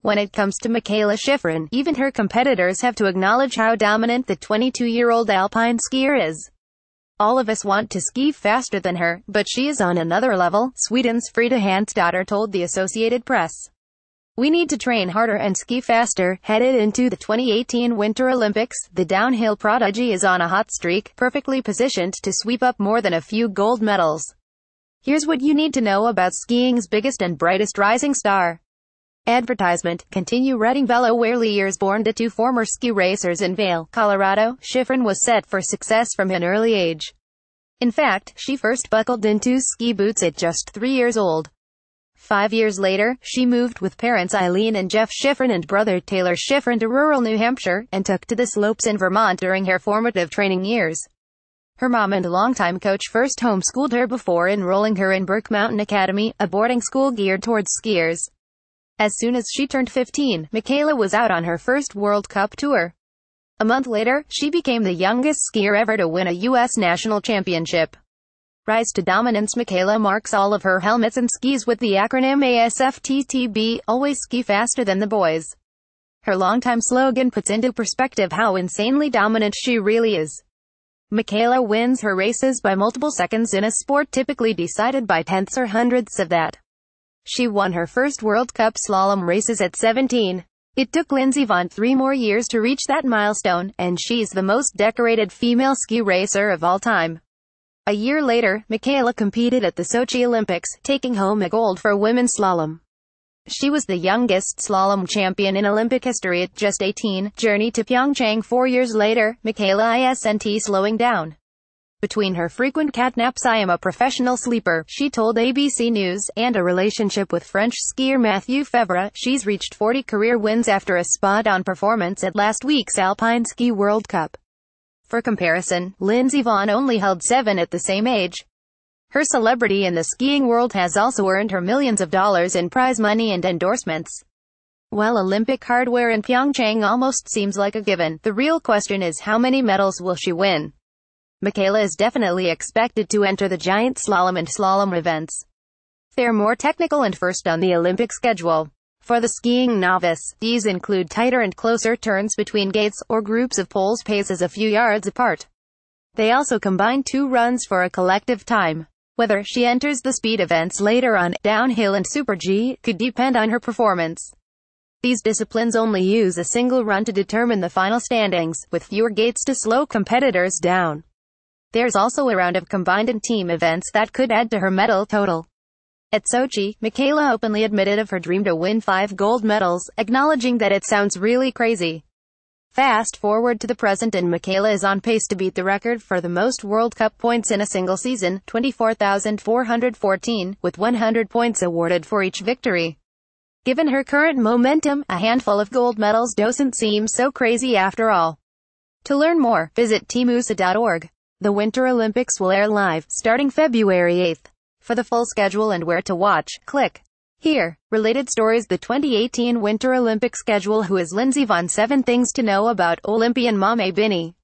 When it comes to Mikaela Shiffrin, even her competitors have to acknowledge how dominant the 22-year-old alpine skier is. All of us want to ski faster than her, but she is on another level, Sweden's Frida Hansdotter told the Associated Press. We need to train harder and ski faster. Headed into the 2018 Winter Olympics, the downhill prodigy is on a hot streak, perfectly positioned to sweep up more than a few gold medals. Here's what you need to know about skiing's biggest and brightest rising star. Advertisement. Continue writing. Early years. Born to two former ski racers in Vail, Colorado, Shiffrin was set for success from an early age. In fact, she first buckled into ski boots at just 3 years old. 5 years later, she moved with parents Eileen and Jeff Shiffrin and brother Taylor Shiffrin to rural New Hampshire, and took to the slopes in Vermont during her formative training years. Her mom and longtime coach first homeschooled her before enrolling her in Burke Mountain Academy, a boarding school geared towards skiers. As soon as she turned 15, Mikaela was out on her first World Cup tour. A month later, she became the youngest skier ever to win a U.S. national championship. Rise to dominance. Mikaela marks all of her helmets and skis with the acronym ASFTTB, always ski faster than the boys. Her longtime slogan puts into perspective how insanely dominant she really is. Mikaela wins her races by multiple seconds in a sport typically decided by tenths or hundredths of that. She won her first World Cup slalom races at 17. It took Lindsey Vonn 3 more years to reach that milestone, and she's the most decorated female ski racer of all time. A year later, Mikaela competed at the Sochi Olympics, taking home a gold for women's slalom. She was the youngest slalom champion in Olympic history at just 18. Journey to Pyeongchang. 4 years later, Mikaela isn't slowing down. Between her frequent catnaps, I am a professional sleeper, she told ABC News, and a relationship with French skier Mathieu Febvre, she's reached 40 career wins after a spot-on performance at last week's Alpine Ski World Cup. For comparison, Lindsey Vonn only held 7 at the same age. Her celebrity in the skiing world has also earned her millions of dollars in prize money and endorsements. While Olympic hardware in Pyeongchang almost seems like a given, the real question is how many medals will she win? Mikaela is definitely expected to enter the giant slalom and slalom events. They're more technical and first on the Olympic schedule. For the skiing novice, these include tighter and closer turns between gates, or groups of poles paces a few yards apart. They also combine 2 runs for a collective time. Whether she enters the speed events later on, downhill and Super G, could depend on her performance. These disciplines only use a single run to determine the final standings, with fewer gates to slow competitors down. There's also a round of combined and team events that could add to her medal total. At Sochi, Mikaela openly admitted of her dream to win 5 gold medals, acknowledging that it sounds really crazy. Fast forward to the present, and Mikaela is on pace to beat the record for the most World Cup points in a single season, 24,414, with 100 points awarded for each victory. Given her current momentum, a handful of gold medals doesn't seem so crazy after all. To learn more, visit teamusa.org. The Winter Olympics will air live, starting February 8th. For the full schedule and where to watch, click here. Related stories. The 2018 Winter Olympic schedule. Who is Lindsey Vonn? 7 things to know about Olympian Mame Binney.